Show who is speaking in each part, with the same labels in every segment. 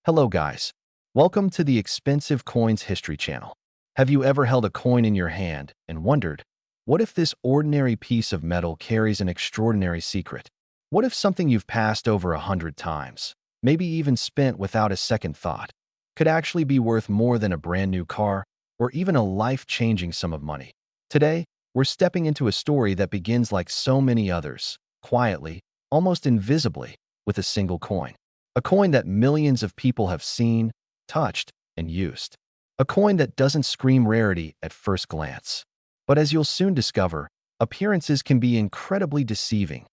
Speaker 1: Hello guys. Welcome to the Expensive Coins History channel. Have you ever held a coin in your hand and wondered, what if this ordinary piece of metal carries an extraordinary secret? What if something you've passed over 100 times, maybe even spent without a second thought, could actually be worth more than a brand new car or even a life-changing sum of money? Today, we're stepping into a story that begins like so many others, quietly, almost invisibly, with a single coin. A coin that millions of people have seen, touched, and used. A coin that doesn't scream rarity at first glance. But as you'll soon discover, appearances can be incredibly deceiving.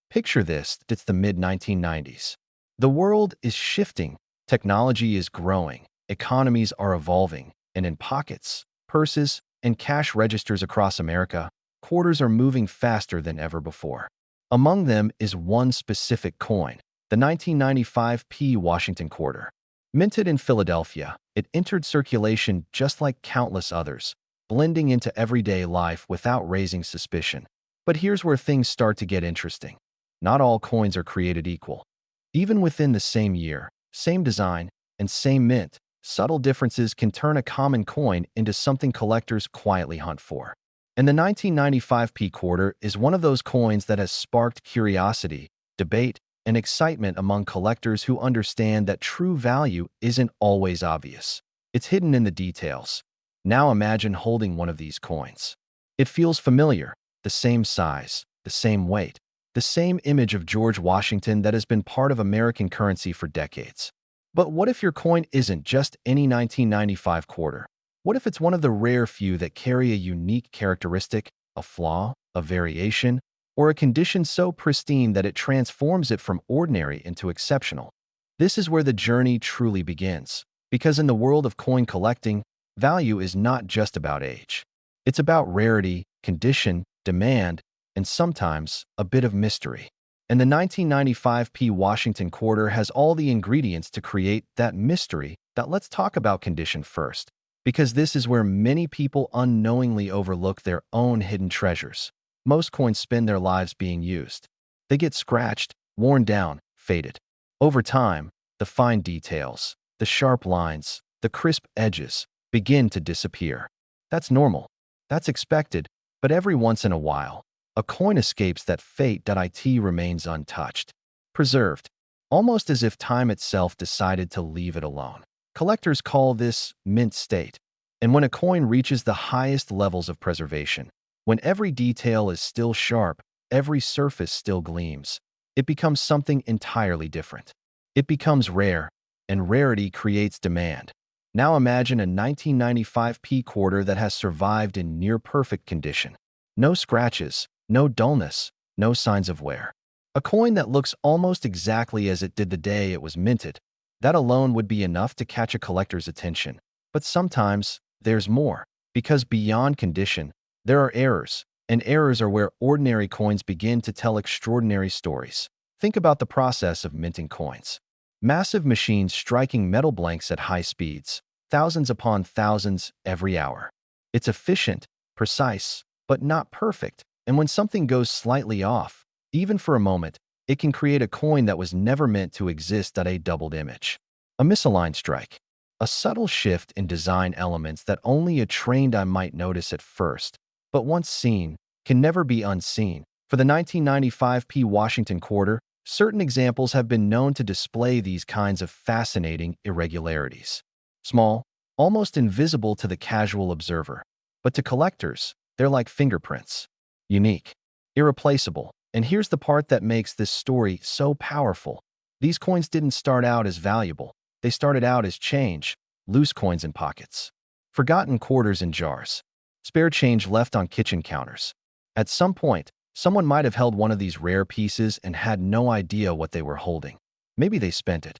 Speaker 1: Picture this, it's the mid-1990s. The world is shifting, technology is growing, economies are evolving, and in pockets, purses, and cash registers across America, quarters are moving faster than ever before. Among them is one specific coin, the 1995 Washington quarter. Minted in Philadelphia, it entered circulation just like countless others, blending into everyday life without raising suspicion. But here's where things start to get interesting. Not all coins are created equal. Even within the same year, same design, and same mint, subtle differences can turn a common coin into something collectors quietly hunt for. And the 1995 quarter is one of those coins that has sparked curiosity, debate, and excitement among collectors who understand that true value isn't always obvious. It's hidden in the details. Now imagine holding one of these coins. It feels familiar, the same size, the same weight, the same image of George Washington that has been part of American currency for decades. But what if your coin isn't just any 1995 quarter? What if it's one of the rare few that carry a unique characteristic, a flaw, a variation, or a condition so pristine that it transforms it from ordinary into exceptional? This is where the journey truly begins, because in the world of coin collecting, value is not just about age. It's about rarity, condition, demand, and sometimes a bit of mystery. And the 1995 Washington quarter has all the ingredients to create that mystery. Let's talk about condition first, because this is where many people unknowingly overlook their own hidden treasures. Most coins spend their lives being used. They get scratched, worn down, faded. Over time, the fine details, the sharp lines, the crisp edges begin to disappear. That's normal. That's expected. But every once in a while, a coin escapes that fate. It remains untouched, preserved, almost as if time itself decided to leave it alone. Collectors call this mint state. And when a coin reaches the highest levels of preservation, when every detail is still sharp, every surface still gleams, it becomes something entirely different. It becomes rare, and rarity creates demand. Now imagine a 1995 quarter that has survived in near-perfect condition. No scratches, no dullness, no signs of wear. A coin that looks almost exactly as it did the day it was minted. That alone would be enough to catch a collector's attention. But sometimes, there's more, because beyond condition, there are errors, and errors are where ordinary coins begin to tell extraordinary stories. Think about the process of minting coins. Massive machines striking metal blanks at high speeds, thousands upon thousands every hour. It's efficient, precise, but not perfect, and when something goes slightly off, even for a moment, it can create a coin that was never meant to exist. A doubled image. A misaligned strike. A subtle shift in design elements that only a trained eye might notice at first, but once seen, can never be unseen. For the 1995 Washington quarter, certain examples have been known to display these kinds of fascinating irregularities. Small, almost invisible to the casual observer, but to collectors, they're like fingerprints. Unique, irreplaceable. And here's the part that makes this story so powerful. These coins didn't start out as valuable. They started out as change, loose coins in pockets, forgotten quarters in jars, spare change left on kitchen counters. At some point, someone might have held one of these rare pieces and had no idea what they were holding. Maybe they spent it.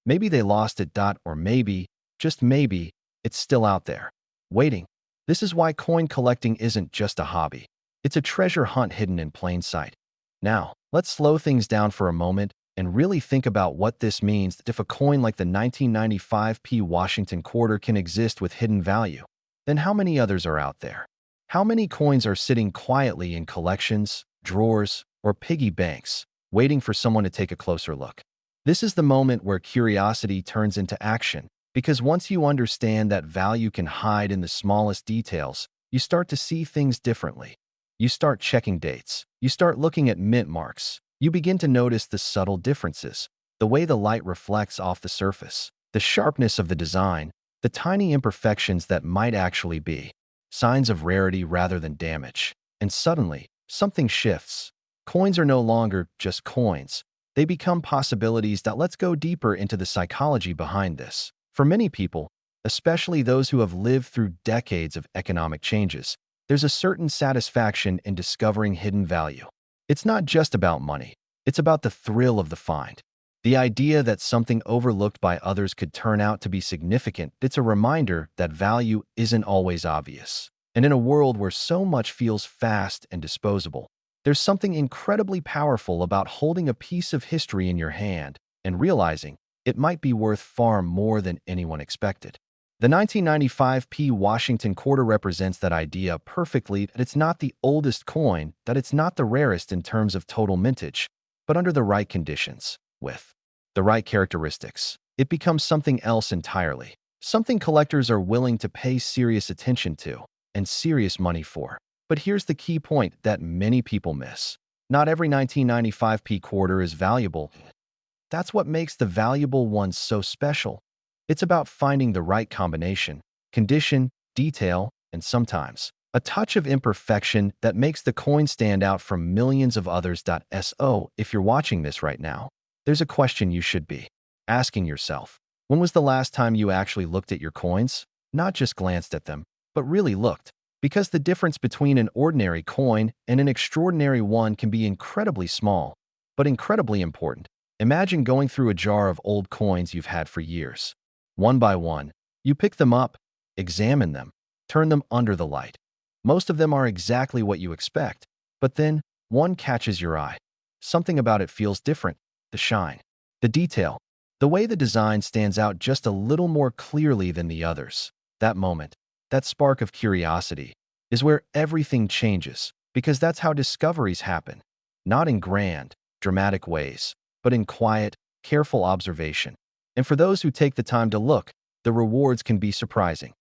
Speaker 1: Maybe they lost it. Or maybe, just maybe, it's still out there, waiting. This is why coin collecting isn't just a hobby. It's a treasure hunt hidden in plain sight. Now, let's slow things down for a moment and really think about what this means. If a coin like the 1995 Washington quarter can exist with hidden value, then how many others are out there? How many coins are sitting quietly in collections, drawers, or piggy banks, waiting for someone to take a closer look? This is the moment where curiosity turns into action, because once you understand that value can hide in the smallest details, you start to see things differently. You start checking dates. You start looking at mint marks. You begin to notice the subtle differences, the way the light reflects off the surface, the sharpness of the design, the tiny imperfections that might actually be signs of rarity rather than damage. And suddenly, something shifts. Coins are no longer just coins. They become possibilities that let's go deeper into the psychology behind this. For many people, especially those who have lived through decades of economic changes, there's a certain satisfaction in discovering hidden value. It's not just about money. It's about the thrill of the find. The idea that something overlooked by others could turn out to be significant, it's a reminder that value isn't always obvious. And in a world where so much feels fast and disposable, there's something incredibly powerful about holding a piece of history in your hand and realizing it might be worth far more than anyone expected. The 1995 P. Washington quarter represents that idea perfectly, that it's not the oldest coin, that it's not the rarest in terms of total mintage, but under the right conditions, with the right characteristics, it becomes something else entirely, something collectors are willing to pay serious attention to and serious money for. But here's the key point that many people miss. Not every 1995 P quarter is valuable. That's what makes the valuable ones so special. It's about finding the right combination, condition, detail, and sometimes a touch of imperfection that makes the coin stand out from millions of others. So, if you're watching this right now, there's a question you should be asking yourself. When was the last time you actually looked at your coins? Not just glanced at them, but really looked. Because the difference between an ordinary coin and an extraordinary one can be incredibly small, but incredibly important. Imagine going through a jar of old coins you've had for years. One by one, you pick them up, examine them, turn them under the light. Most of them are exactly what you expect, but then one catches your eye. Something about it feels different. The shine, the detail, the way the design stands out just a little more clearly than the others. That moment, that spark of curiosity, is where everything changes, because that's how discoveries happen. Not in grand, dramatic ways, but in quiet, careful observation. And for those who take the time to look, the rewards can be surprising.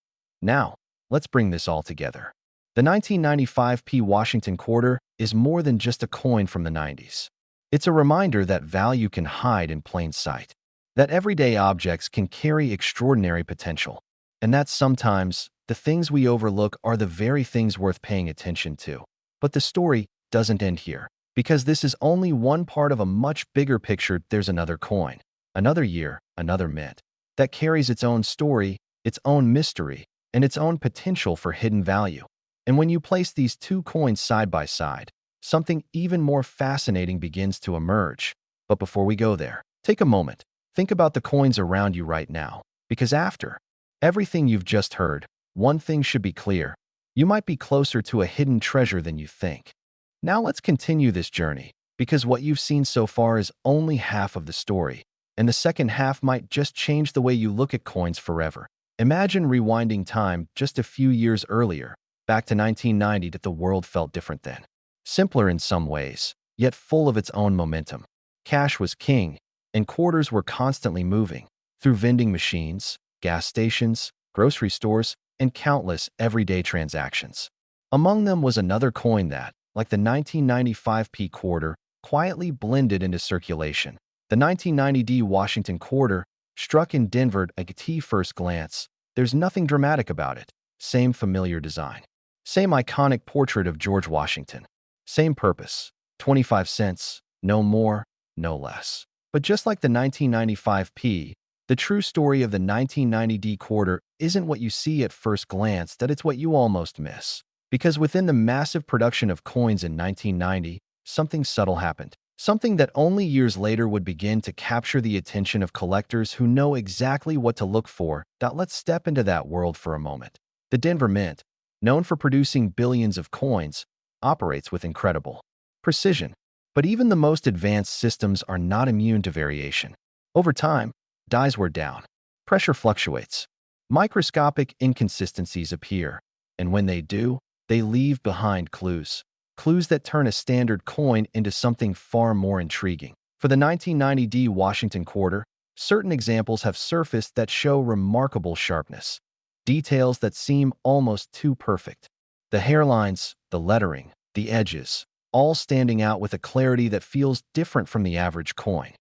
Speaker 1: Now, let's bring this all together. The 1995 P. Washington quarter is more than just a coin from the 90s. It's a reminder that value can hide in plain sight, that everyday objects can carry extraordinary potential, and that sometimes the things we overlook are the very things worth paying attention to. But the story doesn't end here, because this is only one part of a much bigger picture. There's another coin, another year, another mint, that carries its own story, its own mystery, and its own potential for hidden value. And when you place these two coins side by side, something even more fascinating begins to emerge. But before we go there, take a moment. Think about the coins around you right now, because after everything you've just heard, one thing should be clear. You might be closer to a hidden treasure than you think. Now let's continue this journey, because what you've seen so far is only half of the story, and the second half might just change the way you look at coins forever. Imagine rewinding time just a few years earlier, back to 1990, that the world felt different then. Simpler in some ways, yet full of its own momentum. Cash was king, and quarters were constantly moving through vending machines, gas stations, grocery stores, and countless everyday transactions. Among them was another coin that, like the 1995 P quarter, quietly blended into circulation. The 1990 D Washington quarter, struck in Denver at a first glance, there's nothing dramatic about it. Same familiar design. Same iconic portrait of George Washington. Same purpose. 25 cents, no more, no less. But just like the 1995 P, the true story of the 1990 D quarter isn't what you see at first glance, that it's what you almost miss. Because within the massive production of coins in 1990, something subtle happened. Something that only years later would begin to capture the attention of collectors who know exactly what to look for. Let's step into that world for a moment. The Denver Mint, known for producing billions of coins, operates with incredible precision. But even the most advanced systems are not immune to variation. Over time, dies wear down. Pressure fluctuates. Microscopic inconsistencies appear. And when they do, they leave behind clues. Clues that turn a standard coin into something far more intriguing. For the 1990 Washington quarter, certain examples have surfaced that show remarkable sharpness, details that seem almost too perfect. The hairlines, the lettering, the edges, all standing out with a clarity that feels different from the average coin.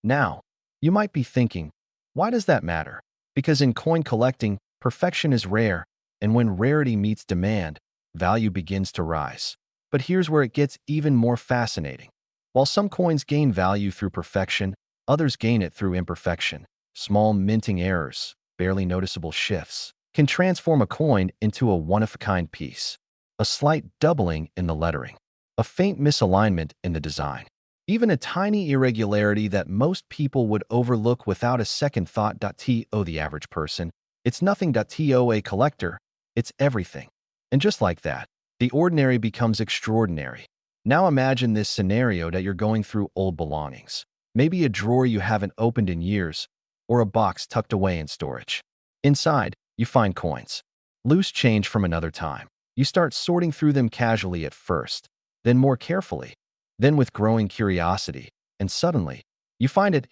Speaker 1: Now, you might be thinking, why does that matter? Because in coin collecting, perfection is rare, and when rarity meets demand, value begins to rise. But here's where it gets even more fascinating. While some coins gain value through perfection, others gain it through imperfection. Small minting errors, barely noticeable shifts, can transform a coin into a one-of-a-kind piece. A slight doubling in the lettering, a faint misalignment in the design, even a tiny irregularity that most people would overlook without a second thought. To the average person, it's nothing. To a collector, it's everything. And just like that, the ordinary becomes extraordinary. Now imagine this scenario that you're going through old belongings. Maybe a drawer you haven't opened in years, or a box tucked away in storage. Inside, you find coins, loose change from another time. You start sorting through them casually at first, then more carefully, then with growing curiosity, and suddenly, you find it.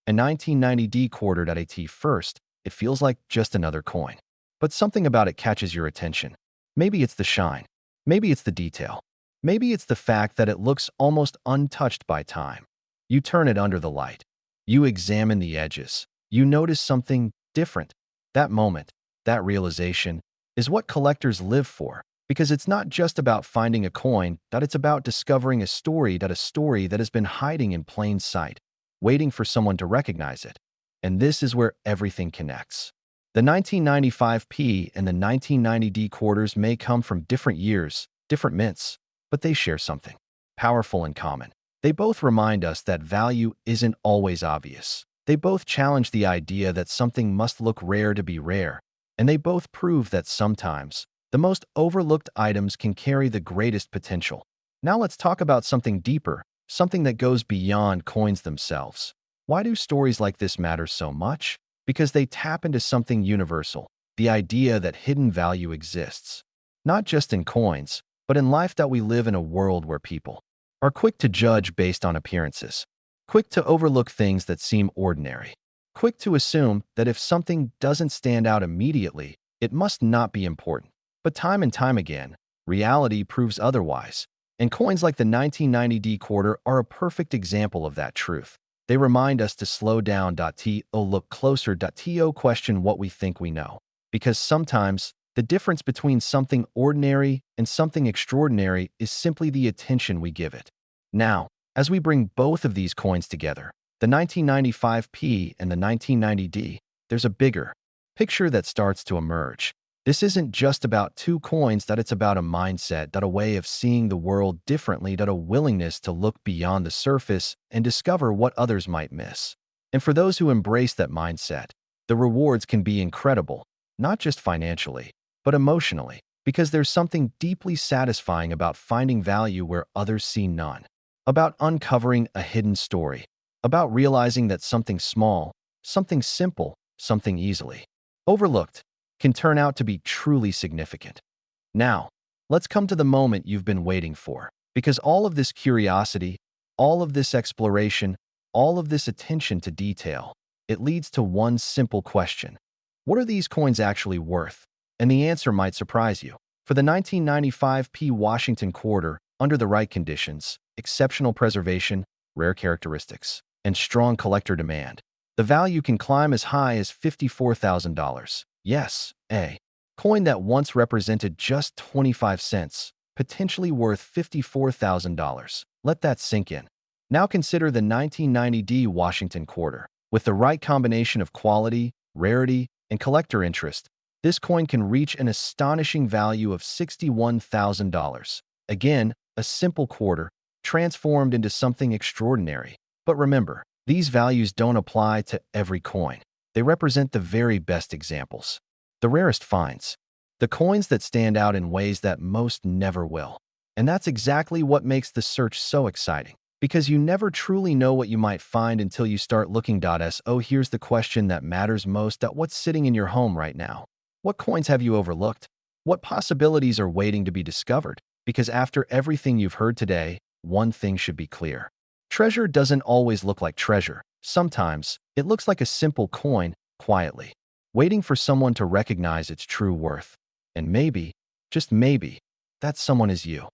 Speaker 1: A 1990 quarter. At first, it feels like just another coin. But something about it catches your attention. Maybe it's the shine. Maybe it's the detail. Maybe it's the fact that it looks almost untouched by time. You turn it under the light. You examine the edges. You notice something different. That moment, that realization, is what collectors live for. Because it's not just about finding a coin, that it's about discovering a story that has been hiding in plain sight, waiting for someone to recognize it. And this is where everything connects. The 1995p and the 1990D quarters may come from different years, different mints, but they share something powerful in common. They both remind us that value isn't always obvious. They both challenge the idea that something must look rare to be rare, and they both prove that sometimes the most overlooked items can carry the greatest potential. Now let's talk about something deeper, something that goes beyond coins themselves. Why do stories like this matter so much? Because they tap into something universal, the idea that hidden value exists. Not just in coins, but in life. That we live in a world where people are quick to judge based on appearances, quick to overlook things that seem ordinary, quick to assume that if something doesn't stand out immediately, it must not be important. But time and time again, reality proves otherwise. And coins like the 1990D quarter are a perfect example of that truth. They remind us to slow down. To look closer. To question what we think we know. Because sometimes, the difference between something ordinary and something extraordinary is simply the attention we give it. Now, as we bring both of these coins together, the 1995p and the 1990D, there's a bigger picture that starts to emerge. This isn't just about two coins. That it's about a mindset, that a way of seeing the world differently, that a willingness to look beyond the surface and discover what others might miss. And for those who embrace that mindset, the rewards can be incredible, not just financially, but emotionally, because there's something deeply satisfying about finding value where others see none, about uncovering a hidden story, about realizing that something small, something simple, something easily overlooked can turn out to be truly significant. Now, let's come to the moment you've been waiting for, because all of this curiosity, all of this exploration, all of this attention to detail, it leads to one simple question. What are these coins actually worth? And the answer might surprise you. For the 1995p Washington quarter, under the right conditions, exceptional preservation, rare characteristics, and strong collector demand, the value can climb as high as $54,000. Yes, a coin that once represented just 25 cents, potentially worth $54,000. Let that sink in. Now consider the 1990D Washington quarter. With the right combination of quality, rarity, and collector interest, this coin can reach an astonishing value of $61,000. Again, a simple quarter, transformed into something extraordinary. But remember, these values don't apply to every coin. They represent the very best examples, the rarest finds, the coins that stand out in ways that most never will. And that's exactly what makes the search so exciting, because you never truly know what you might find until you start looking. So here's the question that matters most: what's sitting in your home right now? What coins have you overlooked? What possibilities are waiting to be discovered? Because after everything you've heard today, one thing should be clear. Treasure doesn't always look like treasure. Sometimes, it looks like a simple coin, quietly, waiting for someone to recognize its true worth. And maybe, just maybe, that someone is you.